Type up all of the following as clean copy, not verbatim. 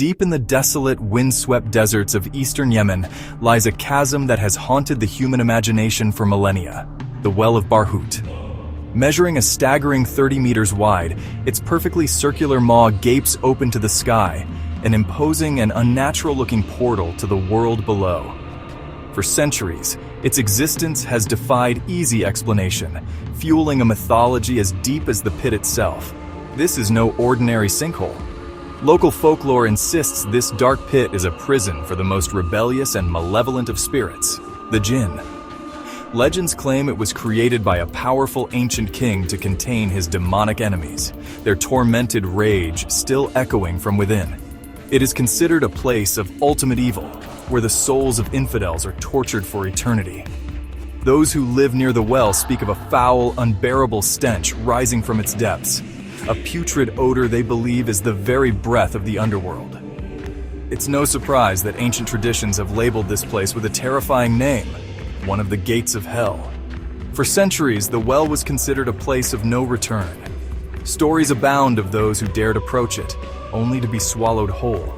Deep in the desolate, windswept deserts of eastern Yemen lies a chasm that has haunted the human imagination for millennia, the Well of Barhout. Measuring a staggering 30 meters wide, its perfectly circular maw gapes open to the sky, an imposing and unnatural-looking portal to the world below. For centuries, its existence has defied easy explanation, fueling a mythology as deep as the pit itself. This is no ordinary sinkhole. Local folklore insists this dark pit is a prison for the most rebellious and malevolent of spirits, the Jinn. Legends claim it was created by a powerful ancient king to contain his demonic enemies, their tormented rage still echoing from within. It is considered a place of ultimate evil, where the souls of infidels are tortured for eternity. Those who live near the well speak of a foul, unbearable stench rising from its depths, a putrid odor they believe is the very breath of the underworld. It's no surprise that ancient traditions have labeled this place with a terrifying name, one of the gates of hell. For centuries, the well was considered a place of no return. Stories abound of those who dared approach it, only to be swallowed whole.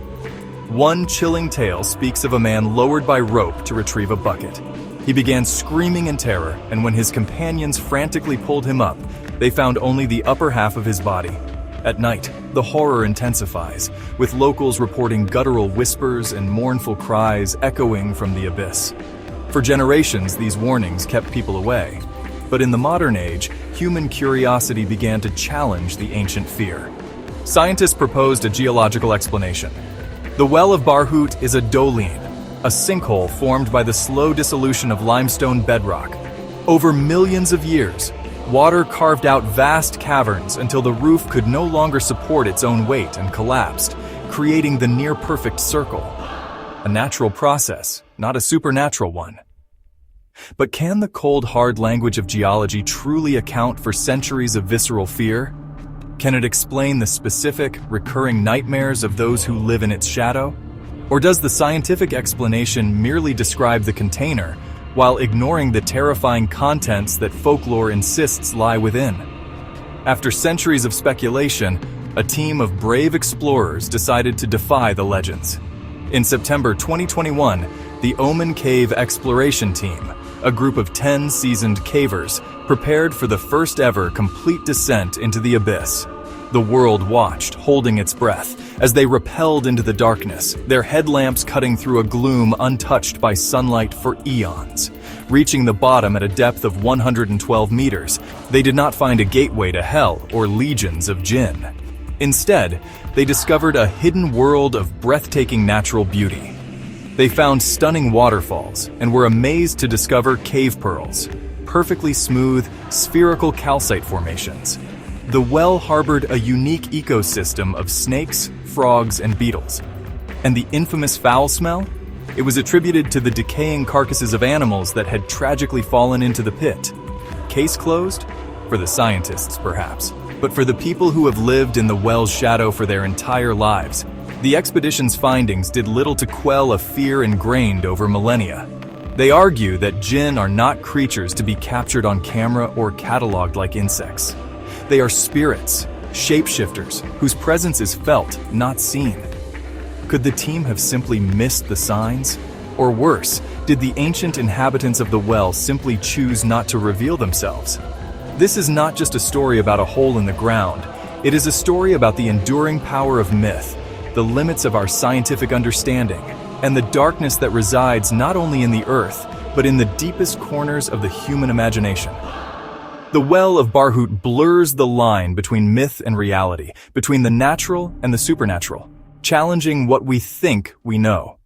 One chilling tale speaks of a man lowered by rope to retrieve a bucket. He began screaming in terror, and when his companions frantically pulled him up, they found only the upper half of his body. At night, the horror intensifies, with locals reporting guttural whispers and mournful cries echoing from the abyss. For generations, these warnings kept people away. But in the modern age, human curiosity began to challenge the ancient fear. Scientists proposed a geological explanation. The Well of Barhout is a doline, a sinkhole formed by the slow dissolution of limestone bedrock. Over millions of years, water carved out vast caverns until the roof could no longer support its own weight and collapsed, creating the near-perfect circle. A natural process, not a supernatural one. But can the cold, hard language of geology truly account for centuries of visceral fear? Can it explain the specific, recurring nightmares of those who live in its shadow? Or does the scientific explanation merely describe the container, while ignoring the terrifying contents that folklore insists lie within? After centuries of speculation, a team of brave explorers decided to defy the legends. In September 2021, the Oman Cave Exploration Team, a group of 10 seasoned cavers, prepared for the first ever complete descent into the abyss. The world watched, holding its breath, as they rappelled into the darkness, their headlamps cutting through a gloom untouched by sunlight for eons. Reaching the bottom at a depth of 112 meters, they did not find a gateway to hell or legions of Jinn. Instead, they discovered a hidden world of breathtaking natural beauty. They found stunning waterfalls and were amazed to discover cave pearls, perfectly smooth, spherical calcite formations. The well harbored a unique ecosystem of snakes, frogs, and beetles. And the infamous foul smell? It was attributed to the decaying carcasses of animals that had tragically fallen into the pit. Case closed? For the scientists, perhaps. But for the people who have lived in the well's shadow for their entire lives, the expedition's findings did little to quell a fear ingrained over millennia. They argue that Jinn are not creatures to be captured on camera or cataloged like insects. They are spirits, shapeshifters, whose presence is felt, not seen. Could the team have simply missed the signs? Or worse, did the ancient inhabitants of the well simply choose not to reveal themselves? This is not just a story about a hole in the ground. It is a story about the enduring power of myth, the limits of our scientific understanding, and the darkness that resides not only in the earth, but in the deepest corners of the human imagination. The Well of Barhout blurs the line between myth and reality, between the natural and the supernatural, challenging what we think we know.